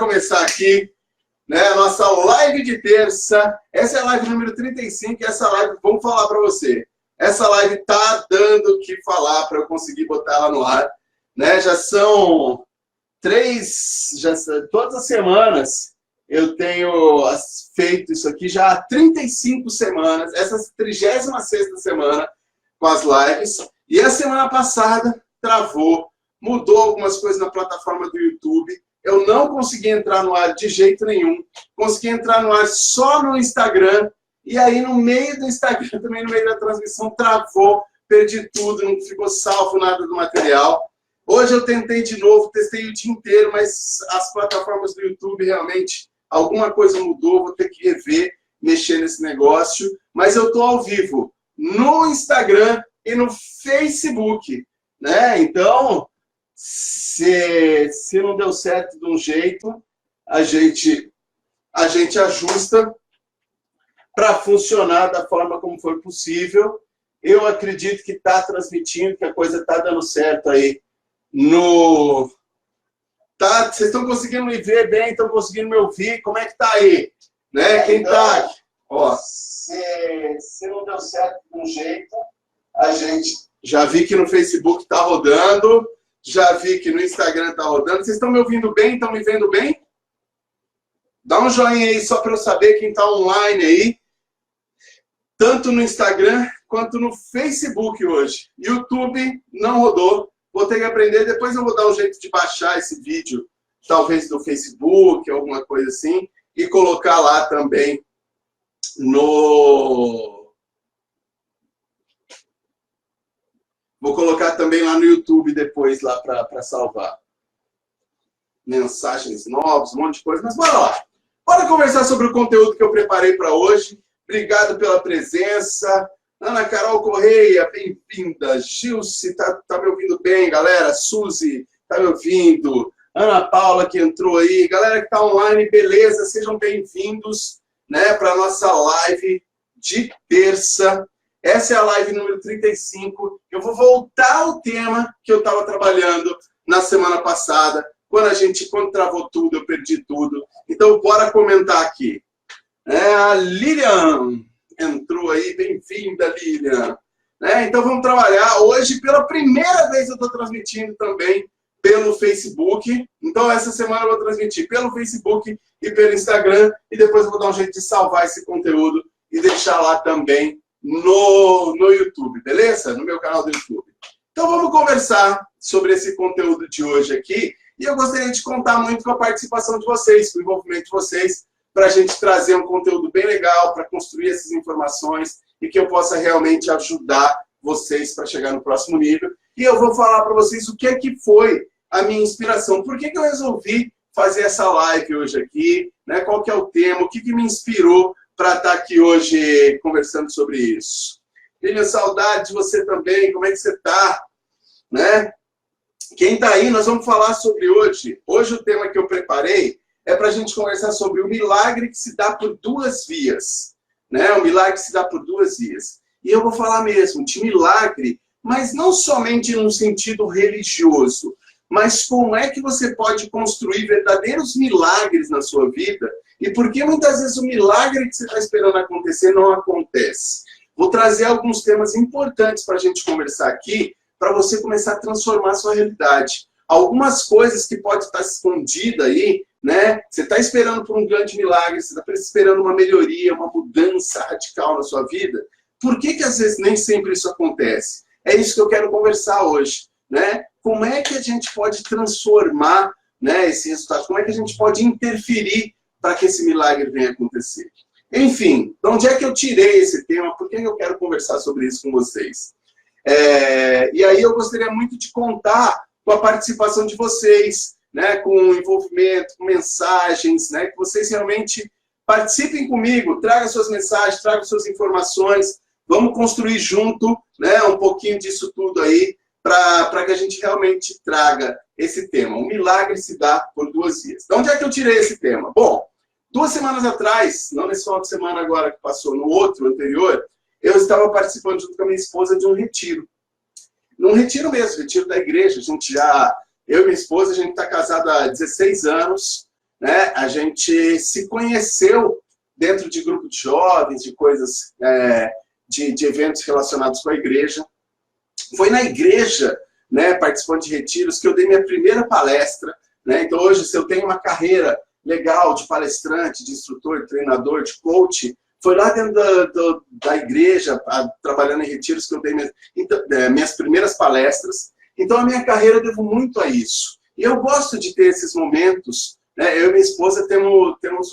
começar aqui, né, a nossa live de terça. Essa é a live número 35 e essa live, vamos falar para você. Essa live tá dando o que falar para eu conseguir botar ela no ar, né? Já são todas as semanas eu tenho feito isso aqui já há 35 semanas, essa 36ª semana com as lives, e a semana passada travou, mudou algumas coisas na plataforma do YouTube, eu não consegui entrar no ar de jeito nenhum, consegui entrar no ar só no Instagram, e aí no meio do Instagram, também no meio da transmissão, travou, perdi tudo, não ficou salvo nada do material. Hoje eu tentei de novo, testei o dia inteiro, mas as plataformas do YouTube realmente, alguma coisa mudou, vou ter que rever, mexer nesse negócio. Mas eu estou ao vivo no Instagram e no Facebook, né? Então, se não deu certo de um jeito, a gente ajusta para funcionar da forma como for possível. Eu acredito que está transmitindo, que a coisa está dando certo aí. Vocês estão conseguindo me ver bem, estão conseguindo me ouvir? Como é que tá aí? Né? Quem tá? Ó, se não deu certo de um jeito, a gente já vi que no Facebook tá rodando, já vi que no Instagram tá rodando. Vocês estão me ouvindo bem? Estão me vendo bem? Dá um joinha aí só para eu saber quem tá online aí, tanto no Instagram quanto no Facebook hoje. YouTube não rodou. Vou ter que aprender, depois eu vou dar um jeito de baixar esse vídeo, talvez do Facebook, alguma coisa assim, e colocar lá também Vou colocar também lá no YouTube depois, lá para salvar. Mensagens novas, um monte de coisa, mas bora lá. Bora conversar sobre o conteúdo que eu preparei para hoje. Obrigado pela presença. Ana Carol Correia, bem-vinda. Gilce, tá me ouvindo bem, galera? Suzy, tá me ouvindo? Ana Paula, que entrou aí. Galera que tá online, beleza? Sejam bem-vindos, né, para a nossa live de terça. Essa é a live número 35. Eu vou voltar ao tema que eu estava trabalhando na semana passada. Quando travou tudo, eu perdi tudo. Então, bora comentar aqui. A Lilian entrou aí, bem-vinda, Lilian. Então vamos trabalhar. Hoje, pela primeira vez, eu estou transmitindo também pelo Facebook. Então essa semana eu vou transmitir pelo Facebook e pelo Instagram. E depois eu vou dar um jeito de salvar esse conteúdo e deixar lá também no YouTube, beleza? No meu canal do YouTube. Então vamos conversar sobre esse conteúdo de hoje aqui. E eu gostaria de contar muito com a participação de vocês, com o envolvimento de vocês, para a gente trazer um conteúdo bem legal, para construir essas informações e que eu possa realmente ajudar vocês para chegar no próximo nível. E eu vou falar para vocês o que foi a minha inspiração. Por que eu resolvi fazer essa live hoje aqui, né? Qual que é o tema, o que me inspirou para estar aqui hoje conversando sobre isso. Lilian, saudade de você também, como é que você está? Né? Quem está aí, nós vamos falar sobre hoje. Hoje o tema que eu preparei é para a gente conversar sobre o milagre que se dá por duas vias. Né? O milagre que se dá por duas vias. E eu vou falar mesmo de milagre, mas não somente num sentido religioso, mas como é que você pode construir verdadeiros milagres na sua vida e por que muitas vezes o milagre que você está esperando acontecer não acontece. Vou trazer alguns temas importantes para a gente conversar aqui, para você começar a transformar a sua realidade. Algumas coisas que podem estar escondidas aí, né? Você está esperando por um grande milagre, você está esperando uma melhoria, uma mudança radical na sua vida. Por que às vezes nem sempre isso acontece? É isso que eu quero conversar hoje, né? Como é que a gente pode transformar, né, esse resultado? Como é que a gente pode interferir para que esse milagre venha acontecer? Enfim, de onde é que eu tirei esse tema? Por que eu quero conversar sobre isso com vocês? E aí eu gostaria muito de contar com a participação de vocês, né, com o envolvimento, com mensagens, né, que vocês realmente participem comigo, tragam suas mensagens, tragam suas informações, vamos construir junto, né, um pouquinho disso tudo aí, para que a gente realmente traga esse tema. O milagre se dá por duas vias. De onde é que eu tirei esse tema? Bom, 2 semanas atrás, não nesse final de semana agora que passou, no outro anterior, eu estava participando junto com a minha esposa de um retiro. Num retiro mesmo, retiro da igreja. Eu e minha esposa, a gente está casado há 16 anos, né? A gente se conheceu dentro de grupo de jovens, de coisas, de eventos relacionados com a igreja. Foi na igreja, né, participando de retiros, que eu dei minha primeira palestra, né? Então hoje, se eu tenho uma carreira legal de palestrante, de instrutor, de treinador, de coach, foi lá dentro da igreja, trabalhando em retiros, que eu dei minhas primeiras palestras. Então a minha carreira eu devo muito a isso. E eu gosto de ter esses momentos, né? Eu e minha esposa temos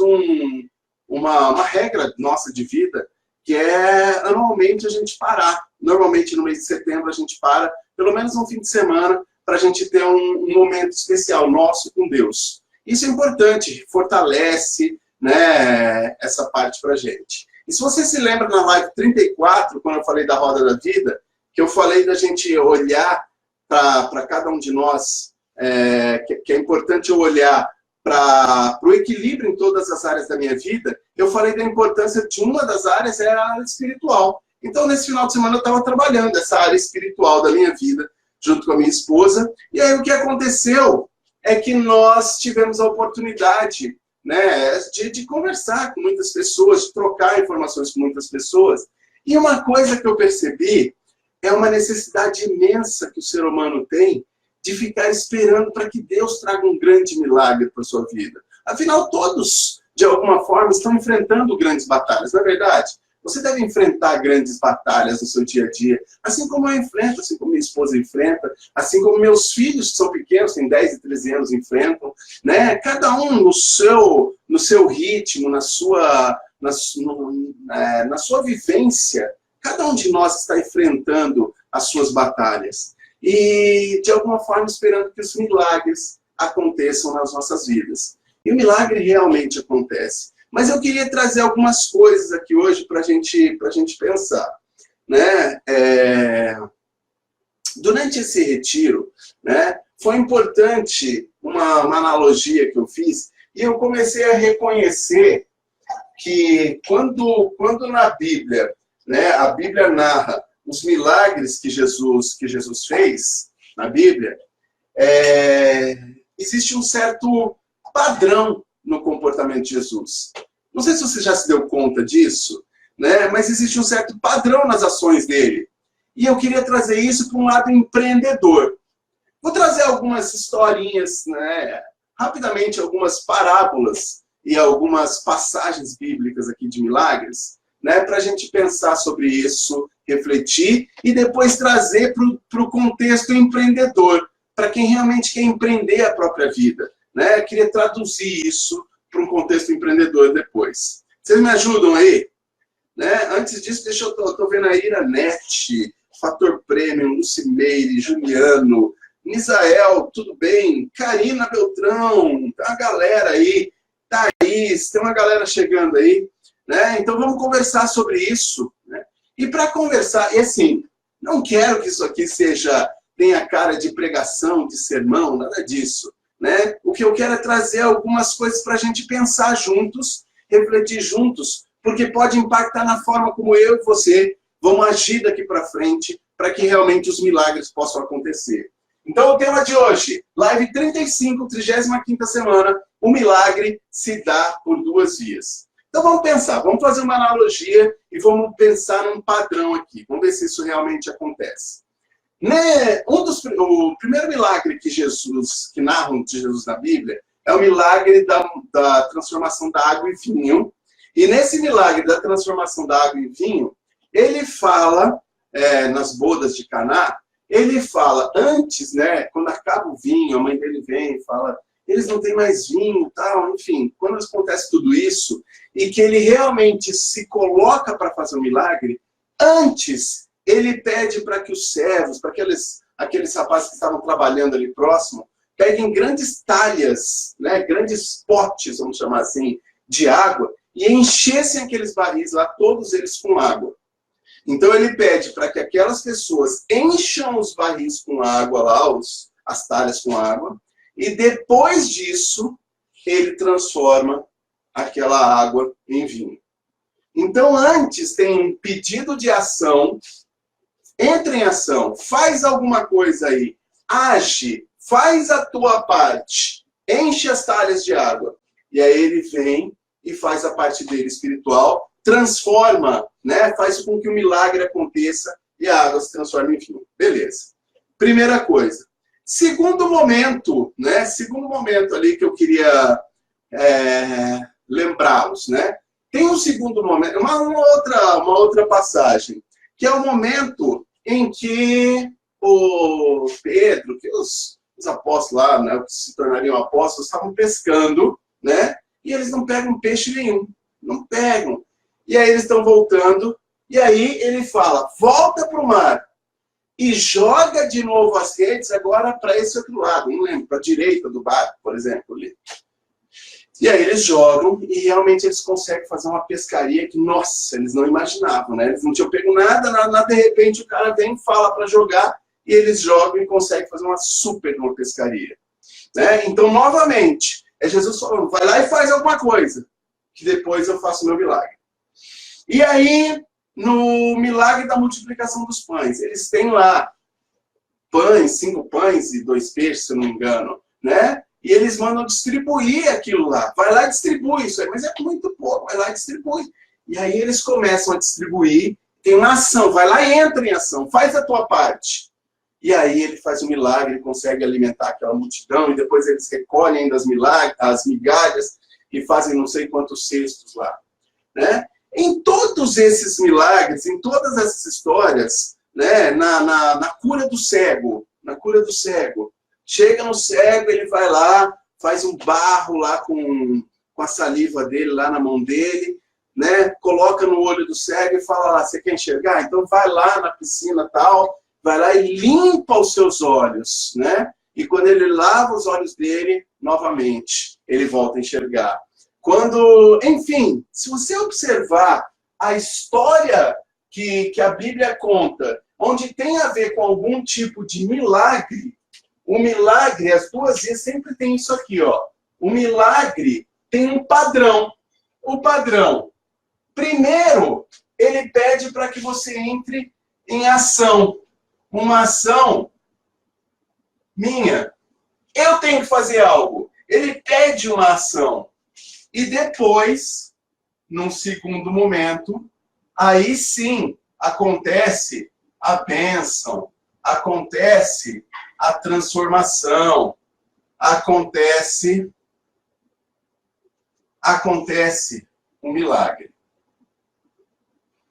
uma regra nossa de vida, que é anualmente a gente parar. Normalmente no mês de setembro a gente para, pelo menos um fim de semana, para a gente ter um momento especial nosso com Deus. Isso é importante, fortalece, né, essa parte para a gente. E se você se lembra na live 34, quando eu falei da roda da vida, que eu falei da gente olhar para cada um de nós, que é importante eu olhar para o equilíbrio em todas as áreas da minha vida, eu falei da importância de uma das áreas, é a área espiritual. Então, nesse final de semana, eu estava trabalhando essa área espiritual da minha vida, junto com a minha esposa. E aí, o que aconteceu é que nós tivemos a oportunidade, né, de conversar com muitas pessoas, de trocar informações com muitas pessoas. E uma coisa que eu percebi é uma necessidade imensa que o ser humano tem de ficar esperando para que Deus traga um grande milagre para a sua vida. Afinal, todos, de alguma forma, estão enfrentando grandes batalhas, não é verdade? Você deve enfrentar grandes batalhas no seu dia a dia, assim como eu enfrento, assim como minha esposa enfrenta, assim como meus filhos, que são pequenos, têm 10 e 13 anos, enfrentam, né? Cada um no seu ritmo, na sua vivência, cada um de nós está enfrentando as suas batalhas. E, de alguma forma, esperando que os milagres aconteçam nas nossas vidas. E o milagre realmente acontece. Mas eu queria trazer algumas coisas aqui hoje para a gente pensar, né? Durante esse retiro, né, foi importante uma analogia que eu fiz, e eu comecei a reconhecer que quando na Bíblia, né, a Bíblia narra os milagres que Jesus fez na Bíblia, existe um certo padrão no comportamento de Jesus. Não sei se você já se deu conta disso, né? Mas existe um certo padrão nas ações dele. E eu queria trazer isso para um lado empreendedor. Vou trazer algumas historinhas, né? Rapidamente, algumas parábolas e algumas passagens bíblicas aqui de milagres, né? Para a gente pensar sobre isso, refletir e depois trazer para o contexto empreendedor, para quem realmente quer empreender a própria vida, né? Eu queria traduzir isso para um contexto empreendedor depois. Vocês me ajudam aí? Né? Antes disso, estou vendo a Iranete, Fator Premium, Lucimeire, Juliano, Misael, tudo bem? Karina Beltrão, tem uma galera aí, Thaís, tem uma galera chegando aí, né? Então vamos conversar sobre isso, né? E para conversar, e assim, não quero que isso aqui tenha cara de pregação, de sermão, nada disso, né? O que eu quero é trazer algumas coisas para a gente pensar juntos, refletir juntos, porque pode impactar na forma como eu e você vamos agir daqui para frente, para que realmente os milagres possam acontecer. Então, o tema de hoje, live 35, 35ª semana, o milagre se dá por duas vias. Então, vamos pensar, vamos fazer uma analogia e vamos pensar num padrão aqui. Vamos ver se isso realmente acontece. Né? O primeiro milagre que narram de Jesus na Bíblia é o milagre da transformação da água em vinho. E nesse milagre da transformação da água em vinho, ele fala, nas bodas de Caná, ele fala, antes, né, quando acaba o vinho, a mãe dele vem e fala, eles não têm mais vinho, tal, enfim, quando acontece tudo isso, e que ele realmente se coloca para fazer o milagre, antes ele pede para que os servos, para aqueles rapazes que estavam trabalhando ali próximo, peguem grandes talhas, né, grandes potes, vamos chamar assim, de água, e enchessem aqueles barris lá, todos eles com água. Então ele pede para que aquelas pessoas encham os barris com água lá, as talhas com água, e depois disso, ele transforma aquela água em vinho. Então antes tem um pedido de ação, entra em ação, faz alguma coisa aí, age, faz a tua parte, enche as talhas de água. E aí ele vem e faz a parte dele espiritual, transforma, né? Faz com que o milagre aconteça e a água se transforme em vinho. Beleza. Primeira coisa. Segundo momento, né? Segundo momento ali que eu queria lembrá-los, né? Tem um segundo momento, uma outra passagem, que é o momento em que o Pedro, que os apóstolos lá, né, que se tornariam apóstolos, estavam pescando, né? E eles não pegam peixe nenhum. Não pegam. E aí eles estão voltando, e aí ele fala, volta para o mar e joga de novo as redes agora para esse outro lado, não lembro, para a direita do barco, por exemplo. Ali. E aí eles jogam e realmente eles conseguem fazer uma pescaria que, nossa, eles não imaginavam, né? Eles não tinham pego nada, de repente o cara vem, fala para jogar, e eles jogam e conseguem fazer uma super uma pescaria. Né? Então, novamente, é Jesus falando, vai lá e faz alguma coisa, que depois eu faço o meu milagre. E aí, no milagre da multiplicação dos pães, eles têm lá pães, 5 pães e 2 peixes, se eu não me engano, né? E eles mandam distribuir aquilo lá. Vai lá e distribui isso aí, mas é muito pouco, vai lá e distribui. E aí eles começam a distribuir, tem uma ação, vai lá e entra em ação, faz a tua parte. E aí ele faz um milagre, ele consegue alimentar aquela multidão, e depois eles recolhem as migalhas e fazem não sei quantos cestos lá. Né? Em todos esses milagres, em todas essas histórias, né, na cura do cego, chega no cego, ele vai lá, faz um barro lá com a saliva dele, lá na mão dele, né, coloca no olho do cego e fala lá, você quer enxergar? Então vai lá na piscina tal, vai lá e limpa os seus olhos, né? E quando ele lava os olhos dele, novamente, ele volta a enxergar. Quando, enfim, se você observar a história que a Bíblia conta, onde tem a ver com algum tipo de milagre, o milagre, as duas vezes sempre tem isso aqui, ó. O milagre tem um padrão. O padrão, primeiro, ele pede para que você entre em ação. Uma ação minha. Eu tenho que fazer algo. Ele pede uma ação. E depois, num segundo momento, aí sim acontece a bênção, acontece a transformação, acontece um milagre.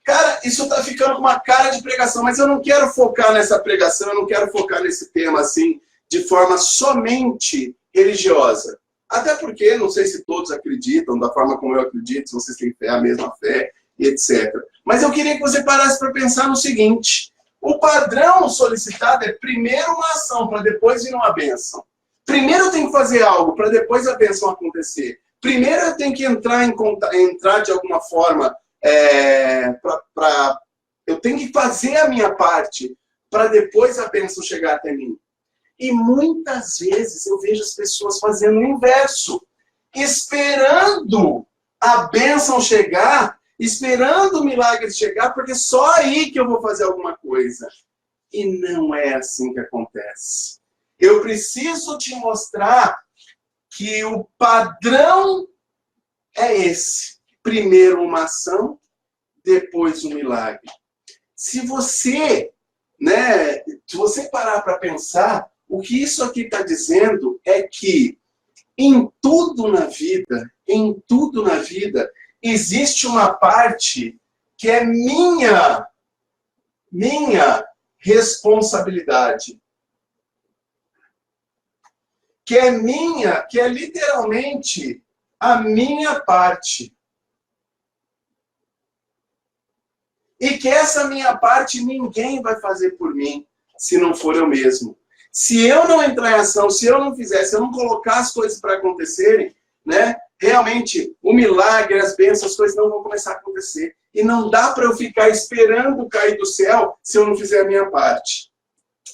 Cara, isso está ficando com uma cara de pregação, mas eu não quero focar nessa pregação, eu não quero focar nesse tema assim, de forma somente religiosa. Até porque, não sei se todos acreditam da forma como eu acredito, se vocês têm fé, a mesma fé, e etc. Mas eu queria que você parasse para pensar no seguinte, o padrão solicitado é primeiro uma ação, para depois vir uma bênção. Primeiro eu tenho que fazer algo, para depois a bênção acontecer. Primeiro eu tenho que entrar de alguma forma, eu tenho que fazer a minha parte, para depois a bênção chegar até mim. E muitas vezes eu vejo as pessoas fazendo o inverso. Esperando a bênção chegar, esperando o milagre chegar, porque só aí que eu vou fazer alguma coisa. E não é assim que acontece. Eu preciso te mostrar que o padrão é esse. Primeiro uma ação, depois um milagre. Se você parar para pensar, o que isso aqui está dizendo é que em tudo na vida, existe uma parte que é minha responsabilidade. Que é literalmente a minha parte. E que essa minha parte ninguém vai fazer por mim, se não for eu mesmo. Se eu não entrar em ação, se eu não fizer, se eu não colocar as coisas para acontecerem, né, realmente o milagre, as bênçãos, as coisas não vão começar a acontecer. E não dá para eu ficar esperando cair do céu se eu não fizer a minha parte.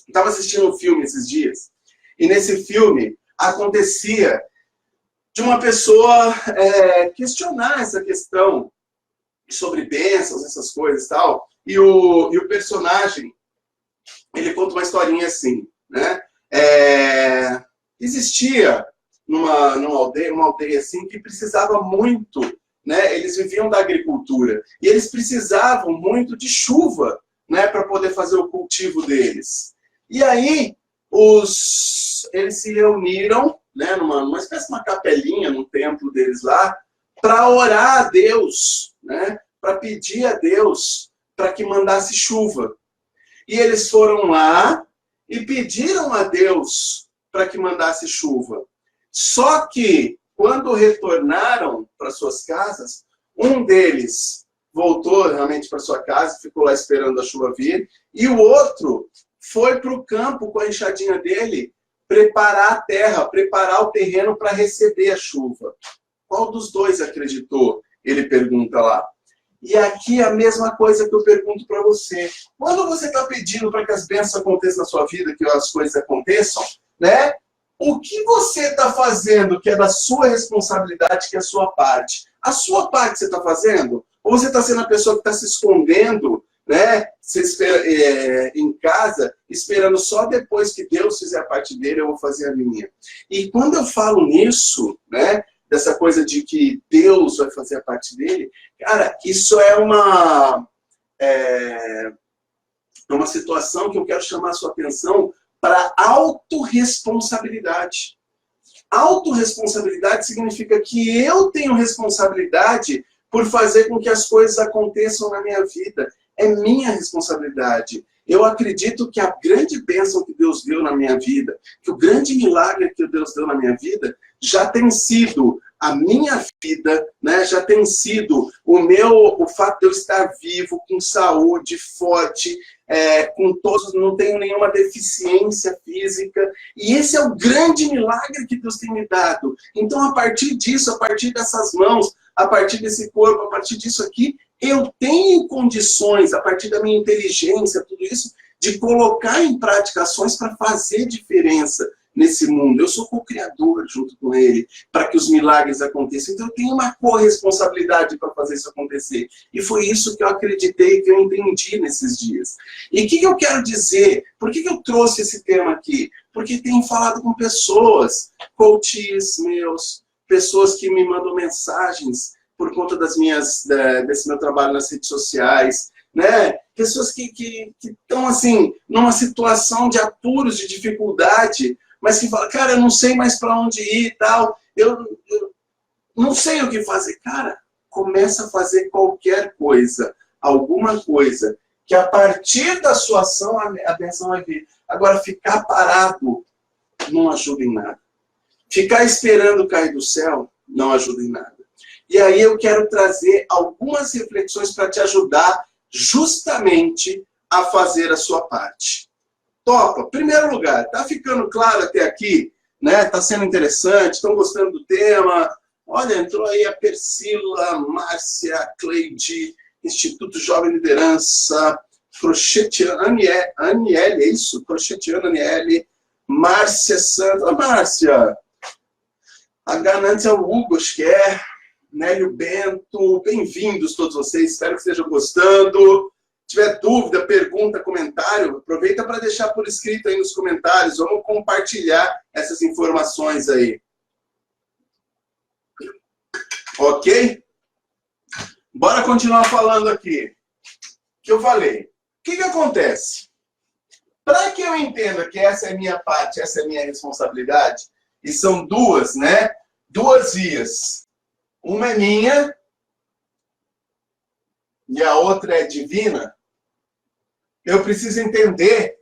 Estava assistindo um filme esses dias, e nesse filme acontecia de uma pessoa questionar essa questão sobre bênçãos, essas coisas e tal, e o personagem, ele conta uma historinha assim, né? Existia uma aldeia assim que precisava muito, né? Eles viviam da agricultura e eles precisavam muito de chuva, né, para poder fazer o cultivo deles. E aí eles se reuniram, né, numa espécie de uma capelinha no templo deles lá, para orar a Deus, né, para pedir a Deus para que mandasse chuva. E eles foram lá e pediram a Deus para que mandasse chuva. Só que, quando retornaram para suas casas, um deles voltou realmente para sua casa, ficou lá esperando a chuva vir, e o outro foi para o campo com a enxadinha dele preparar a terra, preparar o terreno para receber a chuva. Qual dos dois acreditou? Ele pergunta lá. E aqui é a mesma coisa que eu pergunto para você. Quando você está pedindo para que as bênçãos aconteçam na sua vida, que as coisas aconteçam, né? O que você está fazendo que é da sua responsabilidade, que é a sua parte? A sua parte você está fazendo? Ou você está sendo a pessoa que está se escondendo, né? Você espera, em casa, esperando só depois que Deus fizer a parte dele, eu vou fazer a minha. E quando eu falo nisso, né? Dessa coisa de que Deus vai fazer a parte dele, cara, isso é uma situação que eu quero chamar a sua atenção para autorresponsabilidade. Autorresponsabilidade significa que eu tenho responsabilidade por fazer com que as coisas aconteçam na minha vida. É minha responsabilidade. Eu acredito que a grande bênção que Deus deu na minha vida, que o grande milagre que Deus deu na minha vida, já tem sido a minha vida, né? Já tem sido o fato de eu estar vivo, com saúde, forte, com todos, não tenho nenhuma deficiência física. E esse é o grande milagre que Deus tem me dado. Então, a partir disso, a partir dessas mãos, a partir desse corpo, a partir disso aqui, eu tenho condições, a partir da minha inteligência, tudo isso, de colocar em prática ações para fazer diferença nesse mundo. Eu sou co-criador junto com ele, para que os milagres aconteçam. Então eu tenho uma corresponsabilidade para fazer isso acontecer. E foi isso que eu acreditei, que eu entendi nesses dias. E o que eu quero dizer? Por que eu trouxe esse tema aqui? Porque tenho falado com pessoas, coaches meus, pessoas que me mandam mensagens por conta desse meu trabalho nas redes sociais, né? Pessoas que estão assim, numa situação de apuros, de dificuldade, mas que falam, cara, eu não sei mais para onde ir e tal, eu não sei o que fazer. Cara, começa a fazer qualquer coisa, alguma coisa, que a partir da sua ação a bênção vai vir. Agora, ficar parado não ajuda em nada. Ficar esperando cair do céu não ajuda em nada. E aí eu quero trazer algumas reflexões para te ajudar justamente a fazer a sua parte. Topa? Primeiro lugar, tá ficando claro até aqui, né? Tá sendo interessante, estão gostando do tema? Olha, entrou aí a Persila, Márcia, Cleide, Instituto Jovem Liderança, Crochetiana, Aniele, é isso? Crochetiana, Aniele, Márcia Santa, Márcia, a Ganância Hugo, Esquer, Nélio Bento, bem-vindos todos vocês, espero que estejam gostando. Se tiver dúvida, pergunta, comentário, aproveita para deixar por escrito aí nos comentários, vamos compartilhar essas informações aí. Ok? Bora continuar falando aqui. O que eu falei? O que acontece? Para que eu entenda que essa é a minha parte, essa é a minha responsabilidade, e são duas, né? Duas vias. Uma é minha e a outra é divina. Eu preciso entender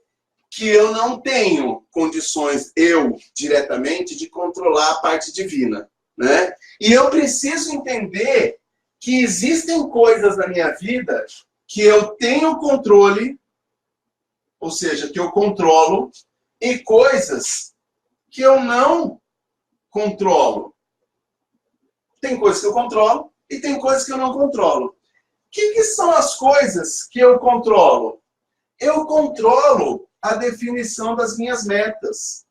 que eu não tenho condições, eu, diretamente, de controlar a parte divina, né? E eu preciso entender que existem coisas na minha vida que eu tenho controle, ou seja, que eu controlo, e coisas que eu não controlo. Tem coisas que eu controlo e tem coisas que eu não controlo. O que são as coisas que eu controlo? Eu controlo a definição das minhas metas.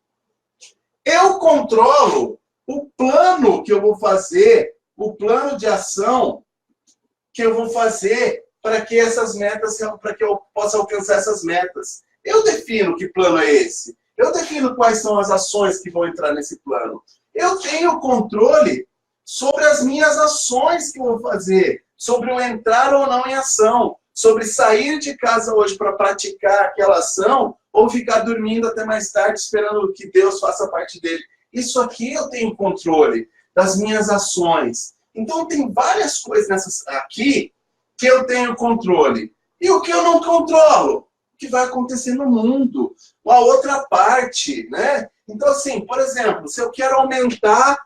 Eu controlo o plano que eu vou fazer, o plano de ação que eu vou fazer para que essas metas, para que eu possa alcançar essas metas. Eu defino que plano é esse. Eu defino quais são as ações que vão entrar nesse plano. Eu tenho controle sobre as minhas ações que eu vou fazer, sobre o entrar ou não em ação, sobre sair de casa hoje para praticar aquela ação ou ficar dormindo até mais tarde esperando que Deus faça parte dele. Isso aqui eu tenho controle das minhas ações. Então tem várias coisas nessas aqui que eu tenho controle. E o que eu não controlo? O que vai acontecer no mundo? A outra parte, né? Então assim, por exemplo, se eu quero aumentar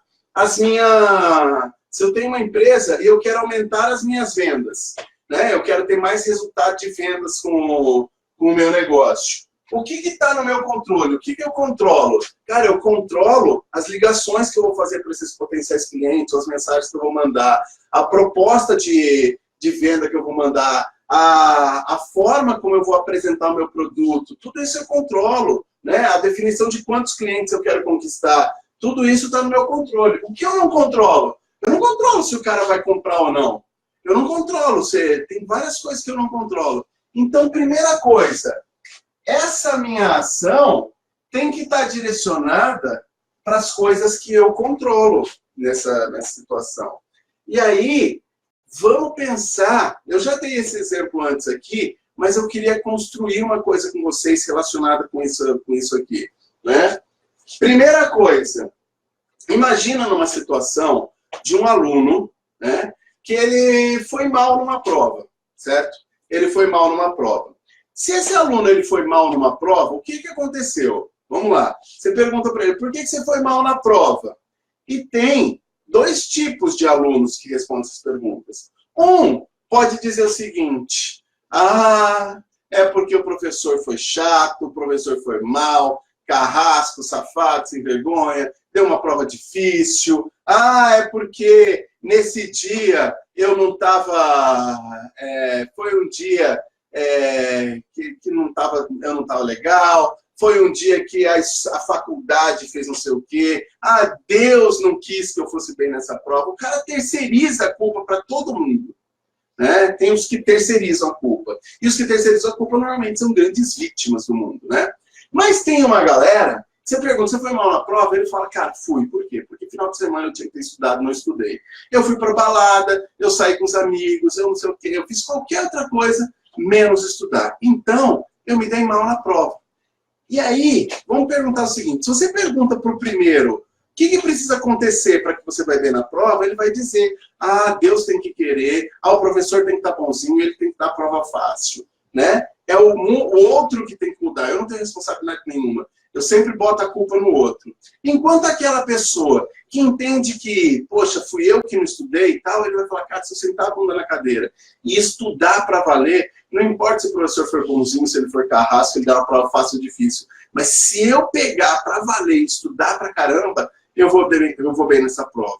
se eu tenho uma empresa e eu quero aumentar as minhas vendas, né? Eu quero ter mais resultado de vendas com o meu negócio. O que está no meu controle? O que eu controlo? Cara, eu controlo as ligações que eu vou fazer para esses potenciais clientes, as mensagens que eu vou mandar, a proposta de venda que eu vou mandar, a forma como eu vou apresentar o meu produto. Tudo isso eu controlo, né? A definição de quantos clientes eu quero conquistar. Tudo isso está no meu controle. O que eu não controlo? Eu não controlo se o cara vai comprar ou não. Eu não controlo. Tem várias coisas que eu não controlo. Então, primeira coisa, essa minha ação tem que estar direcionada para as coisas que eu controlo nessa situação. E aí, vamos pensar, eu já dei esse exemplo antes aqui, mas eu queria construir uma coisa com vocês relacionada com isso aqui, né? Primeira coisa, imagina numa situação de um aluno, né, que ele foi mal numa prova, certo? Ele foi mal numa prova. Se esse aluno ele foi mal numa prova, o que aconteceu? Vamos lá. Você pergunta para ele, por que você foi mal na prova? E tem dois tipos de alunos que respondem essas perguntas. Um pode dizer o seguinte, é porque o professor foi chato, o professor foi mal, carrasco, safado, sem vergonha, deu uma prova difícil. É porque nesse dia eu não estava... foi um dia que eu não estava legal, foi um dia que a faculdade fez não sei o quê, Deus não quis que eu fosse bem nessa prova. O cara terceiriza a culpa para todo mundo. Né? Tem os que terceirizam a culpa. E os que terceirizam a culpa normalmente são grandes vítimas do mundo. Né? Mas tem uma galera, você pergunta, você foi mal na prova? Ele fala, cara, fui. Por quê? Porque final de semana eu tinha que ter estudado, não estudei. Eu fui pra balada, eu saí com os amigos, eu não sei o quê, eu fiz qualquer outra coisa, menos estudar. Então, eu me dei mal na prova. E aí, vamos perguntar o seguinte, se você pergunta pro primeiro, o que precisa acontecer para que você vai bem na prova, ele vai dizer, Deus tem que querer, o professor tem que estar bonzinho, ele tem que dar prova fácil. Né? É o outro que tem que mudar, eu não tenho responsabilidade nenhuma. Eu sempre boto a culpa no outro. Enquanto aquela pessoa que entende que, poxa, fui eu que não estudei e tal, ele vai falar, cara, se eu sentar a bunda na cadeira e estudar para valer, não importa se o professor for bonzinho, se ele for carrasco, ele dá uma prova fácil ou difícil. Mas se eu pegar para valer e estudar para caramba, eu vou bem nessa prova.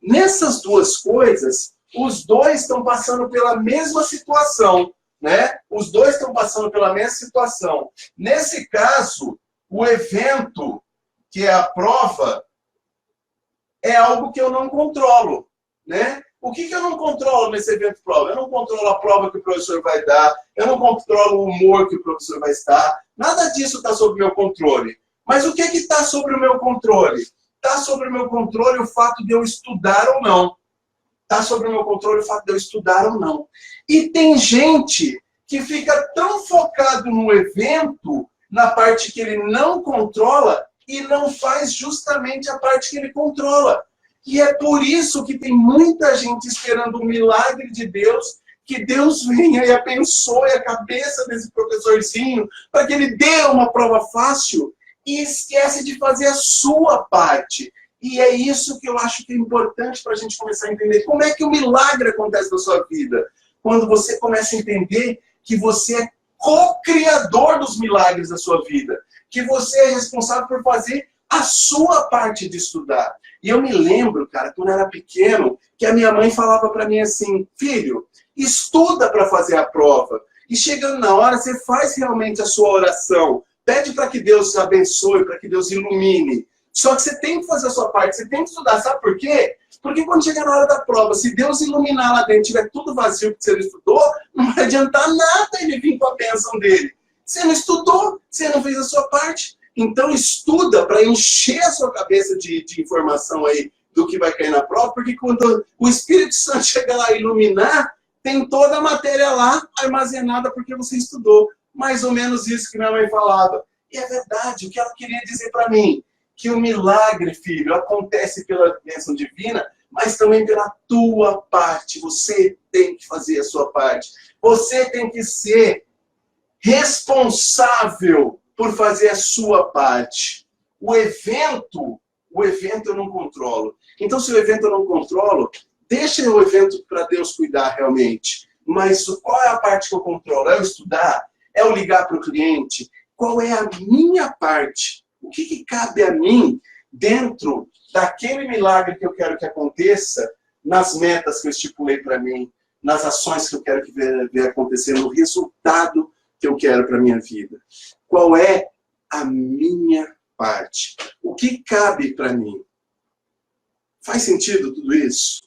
Nessas duas coisas, os dois estão passando pela mesma situação. Né? Os dois estão passando pela mesma situação. Nesse caso, o evento, que é a prova, é algo que eu não controlo. Né? O que eu não controlo nesse evento prova? Eu não controlo a prova que o professor vai dar, eu não controlo o humor que o professor vai estar, nada disso está sob o meu controle. Mas o que está sobre o meu controle? Está sobre o meu controle o fato de eu estudar ou não. Está sobre o meu controle o fato de eu estudar ou não. E tem gente que fica tão focado no evento, na parte que ele não controla, e não faz justamente a parte que ele controla. E é por isso que tem muita gente esperando o milagre de Deus, que Deus venha e abençoe a cabeça desse professorzinho, para que ele dê uma prova fácil, e esquece de fazer a sua parte. E é isso que eu acho que é importante para a gente começar a entender. Como é que o milagre acontece na sua vida? Quando você começa a entender que você é co-criador dos milagres da sua vida. Que você é responsável por fazer a sua parte de estudar. E eu me lembro, cara, quando eu era pequeno, que a minha mãe falava para mim assim, filho, estuda para fazer a prova. E chegando na hora, você faz realmente a sua oração. Pede para que Deus abençoe, para que Deus ilumine. Só que você tem que fazer a sua parte, você tem que estudar. Sabe por quê? Porque quando chegar na hora da prova, se Deus iluminar lá dentro, tiver tudo vazio que você não estudou, não vai adiantar nada ele vir com a bênção dele. Você não estudou, você não fez a sua parte. Então estuda para encher a sua cabeça de informação aí do que vai cair na prova, porque quando o Espírito Santo chega lá e iluminar, tem toda a matéria lá armazenada porque você estudou. Mais ou menos isso que minha mãe falava. E é verdade, o que ela queria dizer para mim, que o milagre, filho, acontece pela bênção divina, mas também pela tua parte. Você tem que fazer a sua parte. Você tem que ser responsável por fazer a sua parte. O evento eu não controlo. Então, se o evento eu não controlo, deixa o evento para Deus cuidar realmente. Mas qual é a parte que eu controlo? É eu estudar? É eu ligar para o cliente? Qual é a minha parte? O que cabe a mim dentro daquele milagre que eu quero que aconteça, nas metas que eu estipulei para mim, nas ações que eu quero que ver acontecer, no resultado que eu quero para a minha vida? Qual é a minha parte? O que cabe para mim? Faz sentido tudo isso?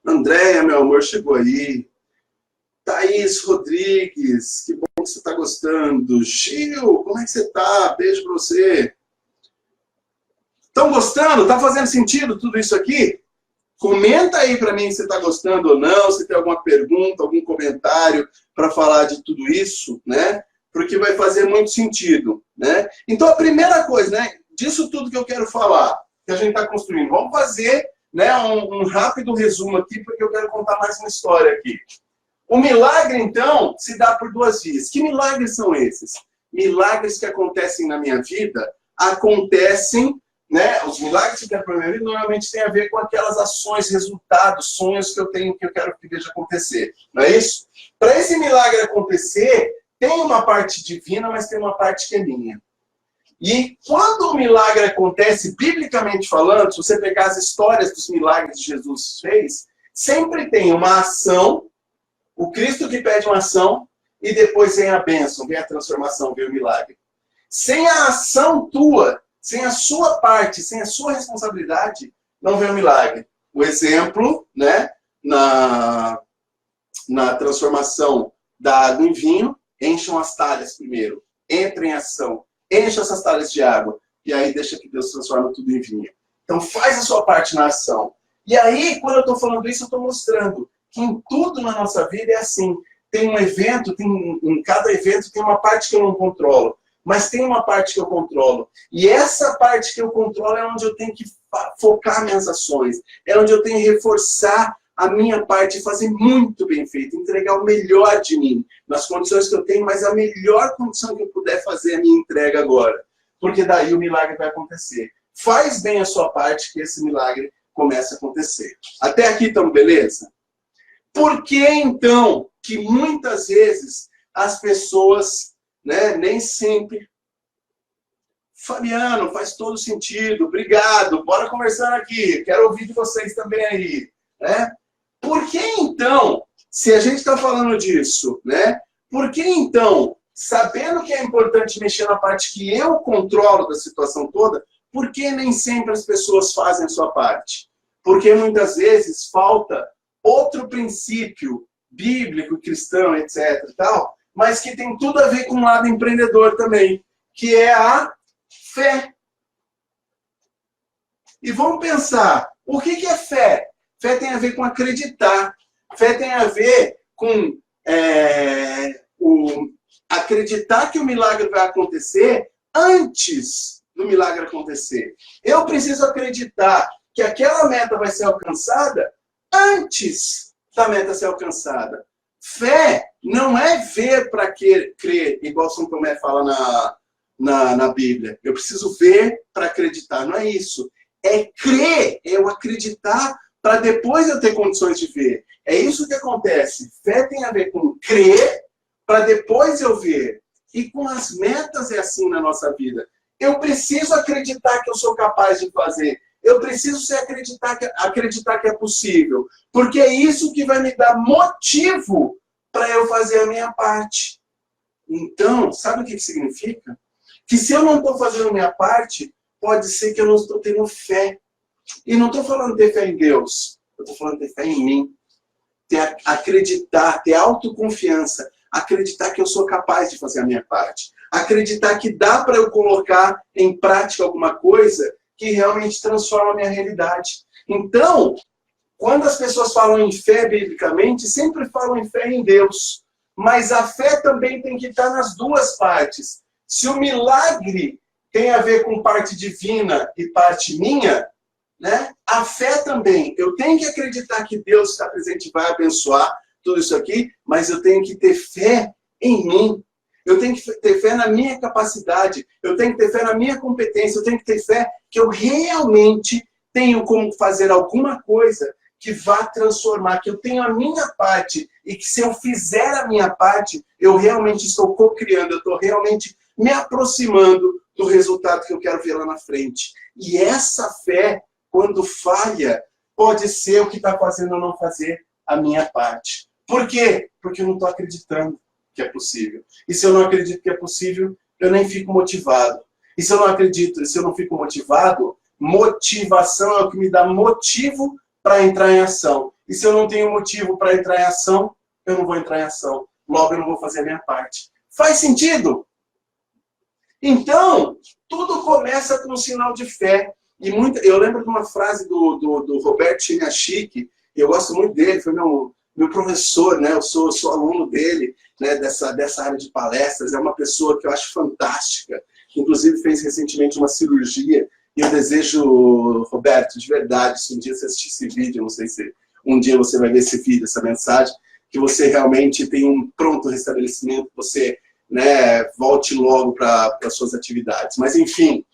Andréia, meu amor, chegou aí. Thaís Rodrigues, que bom que você está gostando. Gil, como é que você está? Beijo para você. Estão gostando? Está fazendo sentido tudo isso aqui? Comenta aí para mim se está gostando ou não, se tem alguma pergunta, algum comentário para falar de tudo isso, né? Porque vai fazer muito sentido, né? Então, a primeira coisa, né, disso tudo que eu quero falar, que a gente está construindo, vamos fazer, né, um rápido resumo aqui, porque eu quero contar mais uma história aqui. O milagre, então, se dá por duas vias. Que milagres são esses? Milagres que acontecem na minha vida, acontecem, né? Os milagres que eu quero para a minha vida normalmente tem a ver com aquelas ações, resultados, sonhos que eu tenho, que eu quero que veja acontecer. Não é isso? Para esse milagre acontecer, tem uma parte divina, mas tem uma parte que é minha. E quando o milagre acontece, biblicamente falando, se você pegar as histórias dos milagres que Jesus fez, sempre tem uma ação, o Cristo que pede uma ação, e depois vem a bênção, vem a transformação, vem o milagre. Sem a ação tua, sem a sua parte, sem a sua responsabilidade, não vem o milagre. O exemplo, né, na transformação da água em vinho, encham as talhas primeiro, entra em ação, encha essas talhas de água, e aí deixa que Deus transforma tudo em vinho. Então faz a sua parte na ação. E aí, quando eu estou falando isso, eu estou mostrando que em tudo na nossa vida é assim. Tem um evento, em cada evento tem uma parte que eu não controlo, mas tem uma parte que eu controlo. E essa parte que eu controlo é onde eu tenho que focar minhas ações, é onde eu tenho que reforçar a minha parte, fazer muito bem feito, entregar o melhor de mim, nas condições que eu tenho, mas a melhor condição que eu puder fazer a minha entrega agora. Porque daí o milagre vai acontecer. Faz bem a sua parte que esse milagre comece a acontecer. Até aqui estamos, beleza? Por que então que muitas vezes as pessoas, né, nem sempre... Fabiano, faz todo sentido, obrigado, bora conversando aqui, quero ouvir de vocês também aí, né? Por que então, se a gente está falando disso, né? Por que então, sabendo que é importante mexer na parte que eu controlo da situação toda, por que nem sempre as pessoas fazem a sua parte? Porque muitas vezes falta outro princípio bíblico, cristão, etc. e tal, mas que tem tudo a ver com o lado empreendedor também, que é a fé. E vamos pensar, o que é fé? Fé tem a ver com acreditar. Fé tem a ver com acreditar que o milagre vai acontecer antes do milagre acontecer. Eu preciso acreditar que aquela meta vai ser alcançada antes da meta ser alcançada. Fé não é ver para crer, igual São Tomé fala na Bíblia. Eu preciso ver para acreditar. Não é isso. É crer, é eu acreditar para depois eu ter condições de ver. É isso que acontece. Fé tem a ver com crer para depois eu ver. E com as metas é assim na nossa vida. Eu preciso acreditar que eu sou capaz de fazer. Eu preciso acreditar que é possível. Porque é isso que vai me dar motivo para eu fazer a minha parte. Então, sabe o que significa? Que se eu não estou fazendo a minha parte, pode ser que eu não estou tendo fé. E não estou falando de ter fé em Deus. Eu estou falando de ter fé em mim. Acreditar, ter autoconfiança. acreditar que eu sou capaz de fazer a minha parte, acreditar que dá para eu colocar em prática alguma coisa que realmente transforma a minha realidade. Então, quando as pessoas falam em fé biblicamente, sempre falam em fé em Deus. Mas a fé também tem que estar nas duas partes. Se o milagre tem a ver com parte divina e parte minha, né? A fé também. Eu tenho que acreditar que Deus está presente e vai abençoar tudo isso aqui, mas eu tenho que ter fé em mim. Eu tenho que ter fé na minha capacidade. Eu tenho que ter fé na minha competência. Eu tenho que ter fé que eu realmente tenho como fazer alguma coisa que vá transformar, que eu tenho a minha parte e que se eu fizer a minha parte, eu realmente estou co-criando, eu estou realmente me aproximando do resultado que eu quero ver lá na frente. E essa fé, quando falha, pode ser o que está fazendo eu não fazer a minha parte. Por quê? Porque eu não estou acreditando que é possível. E se eu não acredito que é possível, eu nem fico motivado. E se eu não acredito, se eu não fico motivado, motivação é o que me dá motivo para entrar em ação. E se eu não tenho motivo para entrar em ação, eu não vou entrar em ação. Logo, eu não vou fazer a minha parte. Faz sentido? Então, tudo começa com um sinal de fé. E eu lembro de uma frase do Robert Chiniachik, e eu gosto muito dele, foi meu professor, né? Eu sou aluno dele, né? dessa área de palestras. É uma pessoa que eu acho fantástica, que inclusive fez recentemente uma cirurgia. E eu desejo, Roberto, de verdade, se um dia você assistir esse vídeo, não sei se um dia você vai ver esse vídeo, essa mensagem, que você realmente tenha um pronto restabelecimento, que você, né, volte logo para as suas atividades. Mas, enfim,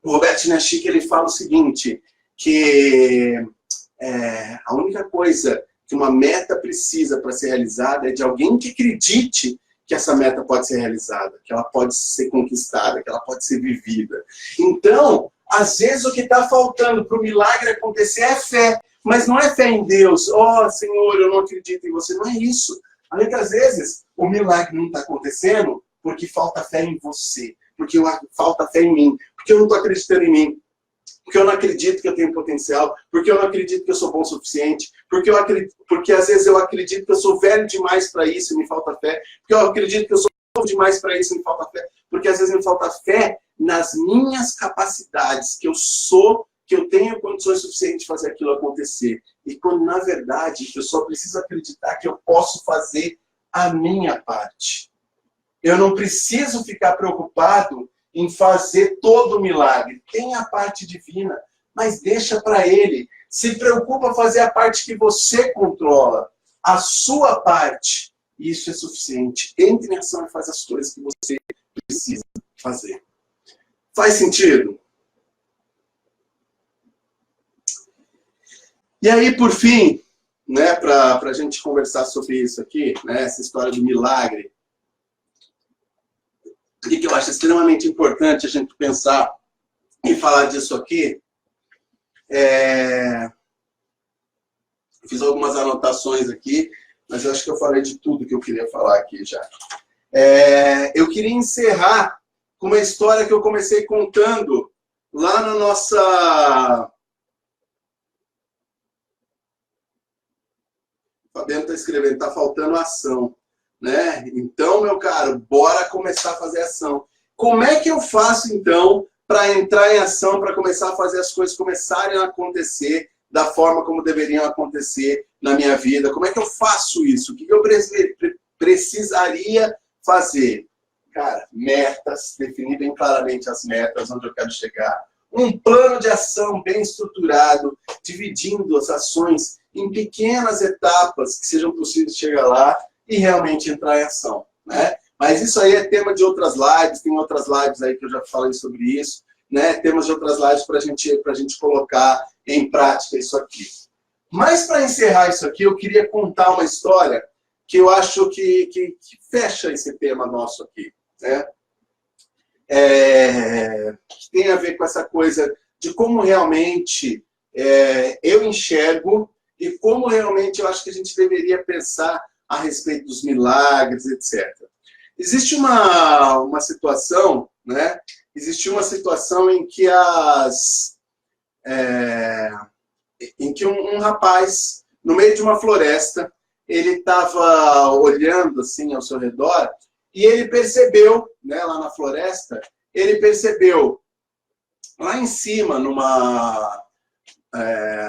o Robert Chiniachik, ele fala o seguinte, que a única coisa que uma meta precisa para ser realizada é de alguém que acredite que essa meta pode ser realizada, que ela pode ser conquistada, que ela pode ser vivida. Então, às vezes o que está faltando para o milagre acontecer é fé, mas não é fé em Deus. Oh, Senhor, eu não acredito em você. Não é isso. Muitas vezes o milagre não está acontecendo porque falta fé em você, porque falta fé em mim, porque eu não estou acreditando em mim, porque eu não acredito que eu tenho potencial, porque eu não acredito que eu sou bom o suficiente, porque às vezes eu acredito que eu sou velho demais para isso e me falta fé, porque eu acredito que eu sou novo demais para isso e me falta fé, porque às vezes me falta fé nas minhas capacidades, que eu tenho condições suficientes de fazer aquilo acontecer. E quando, na verdade, eu só preciso acreditar que eu posso fazer a minha parte. Eu não preciso ficar preocupado em fazer todo o milagre. Tem a parte divina, mas deixa para ele. Se preocupa em fazer a parte que você controla, a sua parte. Isso é suficiente. Entre em ação e faz as coisas que você precisa fazer. Faz sentido? E aí, por fim, né, para a gente conversar sobre isso aqui, né, essa história do milagre, o que eu acho extremamente importante a gente pensar e falar disso aqui, fiz algumas anotações aqui, mas eu acho que eu falei de tudo que eu queria falar aqui já. Eu queria encerrar com uma história que eu comecei contando lá na nossa... O Fabiano está escrevendo, está faltando ação. Né? Então, meu caro, bora começar a fazer ação. Como é que eu faço, então, para entrar em ação, para começar a fazer as coisas começarem a acontecer da forma como deveriam acontecer na minha vida? Como é que eu faço isso? O que eu precisaria fazer? Cara, metas, definir bem claramente as metas, onde eu quero chegar. Um plano de ação bem estruturado, dividindo as ações em pequenas etapas que sejam possíveis chegar lá e realmente entrar em ação, né? Mas isso aí é tema de outras lives, tem outras lives aí que eu já falei sobre isso, né? Temas de outras lives para a gente colocar em prática isso aqui. Mas para encerrar isso aqui, eu queria contar uma história que eu acho que fecha esse tema nosso aqui, né? Que tem a ver com essa coisa de como realmente eu enxergo e como realmente eu acho que a gente deveria pensar a respeito dos milagres, etc. Existe uma situação, né? Existe uma situação em que um rapaz, no meio de uma floresta, ele estava olhando assim ao seu redor e ele percebeu, né, lá na floresta, ele percebeu lá em cima,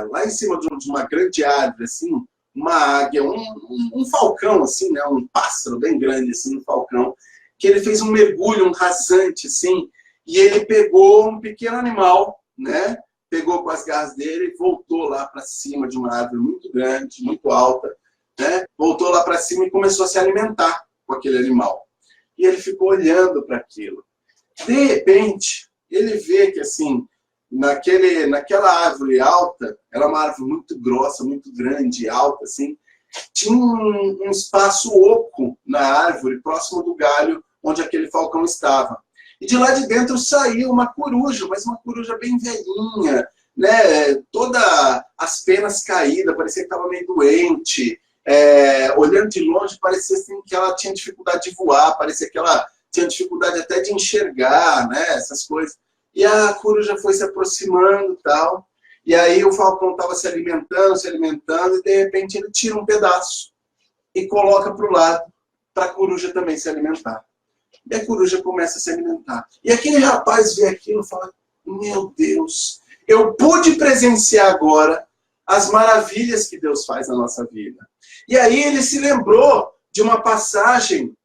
lá em cima de uma grande árvore, assim, uma águia, um falcão, assim, né, um pássaro bem grande, assim, um falcão, que ele fez um mergulho, um rasante, assim, e ele pegou um pequeno animal, né, pegou com as garras dele e voltou lá para cima de uma árvore muito grande, muito alta, né, voltou lá para cima e começou a se alimentar com aquele animal. E ele ficou olhando para aquilo. De repente, ele vê que, assim, naquela árvore alta, era uma árvore muito grossa, muito grande, alta, assim, tinha um espaço oco na árvore, próximo do galho onde aquele falcão estava. E de lá de dentro saiu uma coruja, mas uma coruja bem velhinha, né? Todas as penas caídas, parecia que estava meio doente. Olhando de longe, parecia assim, que ela tinha dificuldade de voar, parecia que ela tinha dificuldade até de enxergar, né? Essas coisas. E a coruja foi se aproximando e tal. E aí o falcão estava se alimentando, e de repente ele tira um pedaço e coloca para o lado, para a coruja também se alimentar. E a coruja começa a se alimentar. E aquele rapaz vê aquilo e fala, meu Deus, eu pude presenciar agora as maravilhas que Deus faz na nossa vida. E aí ele se lembrou de uma passagem,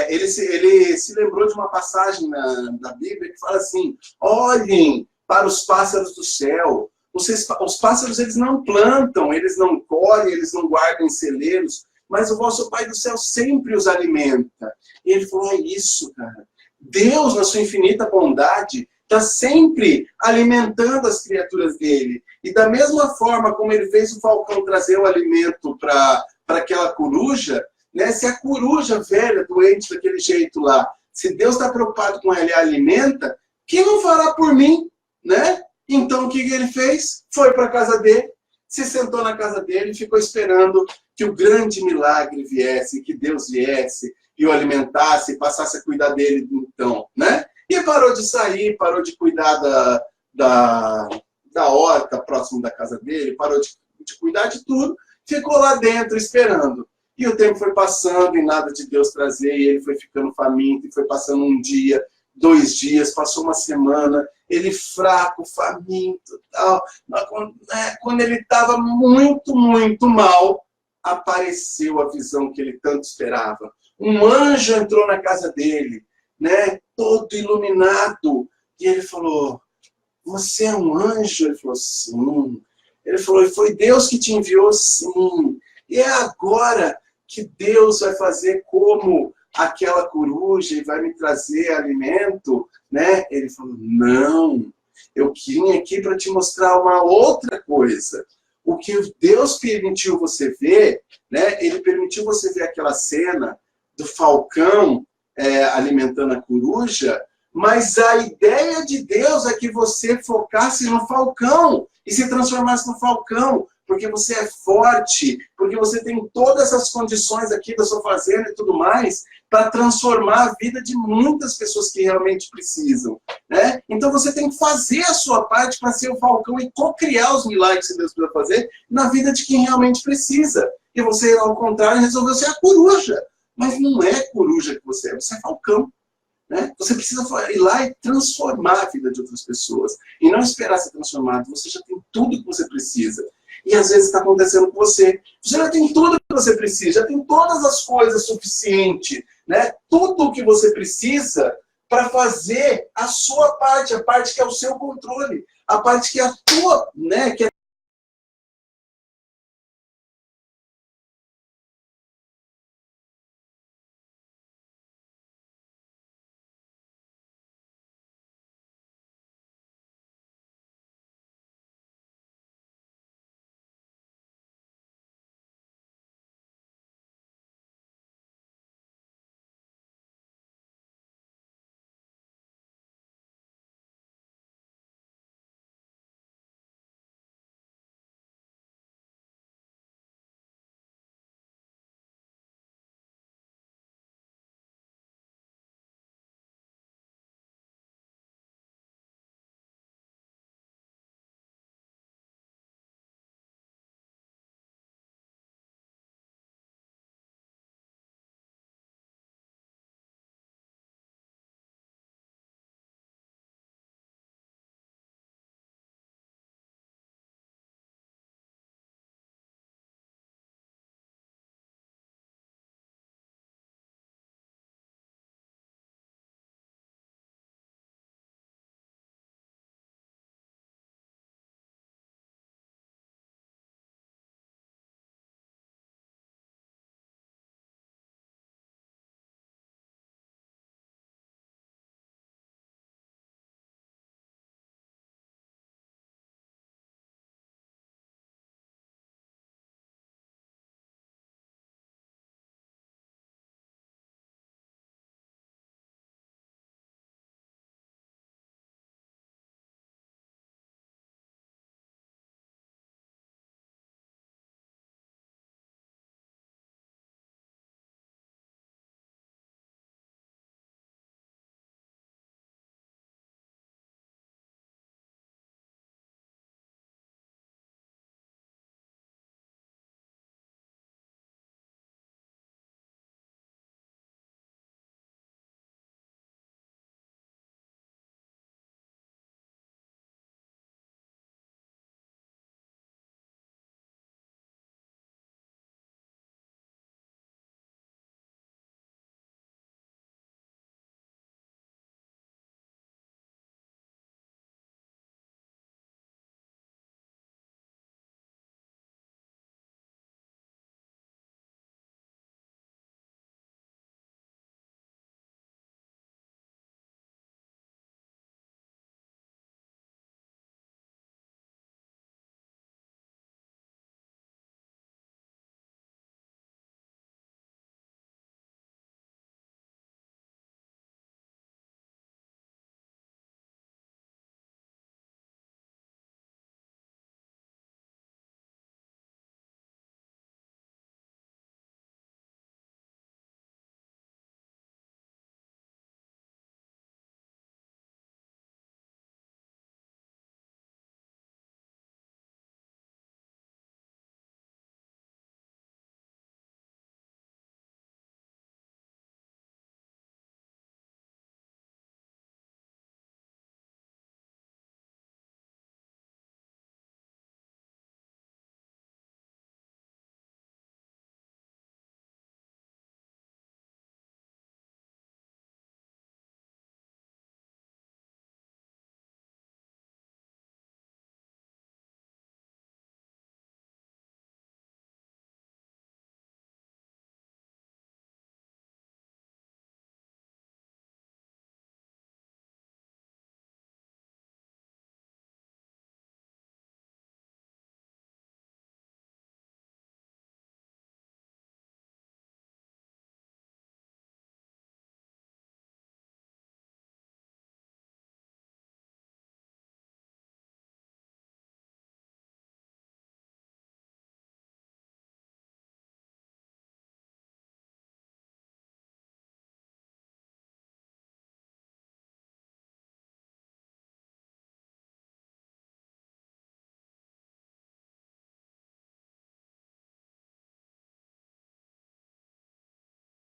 ele se lembrou de uma passagem na Bíblia que fala assim, olhem para os pássaros do céu. Os pássaros, eles não plantam, eles não colhem, eles não guardam em celeiros, mas o vosso Pai do céu sempre os alimenta. E ele falou, é isso, cara. Deus, na sua infinita bondade, está sempre alimentando as criaturas dele. E da mesma forma como ele fez o falcão trazer o alimento para aquela coruja, né, se a coruja velha, doente daquele jeito lá, se Deus está preocupado com ela e a alimenta, quem não fará por mim? Né? Então o que ele fez? Foi para a casa dele, se sentou na casa dele e ficou esperando que o grande milagre viesse, que Deus viesse e o alimentasse, e passasse a cuidar dele então, né? E parou de sair, parou de cuidar da horta próximo da casa dele, parou de cuidar de tudo, ficou lá dentro esperando. E o tempo foi passando e nada de Deus trazer, e ele foi ficando faminto, e foi passando um dia, 2 dias, passou uma semana, ele fraco, faminto, tal. Mas quando ele estava muito, muito mal, apareceu a visão que ele tanto esperava. Um anjo entrou na casa dele, né, todo iluminado, e ele falou, você é um anjo? Ele falou, sim. Ele falou, foi Deus que te enviou? Sim. E é agora que Deus vai fazer como aquela coruja e vai me trazer alimento, né? Ele falou, não, eu vim aqui para te mostrar uma outra coisa. O que Deus permitiu você ver, né? Ele permitiu você ver aquela cena do falcão alimentando a coruja, mas a ideia de Deus é que você focasse no falcão e se transformasse no falcão, porque você é forte, porque você tem todas as condições aqui da sua fazenda e tudo mais, para transformar a vida de muitas pessoas que realmente precisam, né? Então você tem que fazer a sua parte para ser o falcão e co-criar os milagres que Deus precisa fazer na vida de quem realmente precisa. E você, ao contrário, resolveu ser a coruja. Mas não é coruja que você é falcão. Né? Você precisa ir lá e transformar a vida de outras pessoas. E não esperar ser transformado. Você já tem tudo que você precisa. E às vezes está acontecendo com você. Você já tem tudo que você precisa, já tem todas as coisas suficientes, né? Tudo o que você precisa para fazer a sua parte, a parte que é o seu controle, a parte que é a tua, né? Que é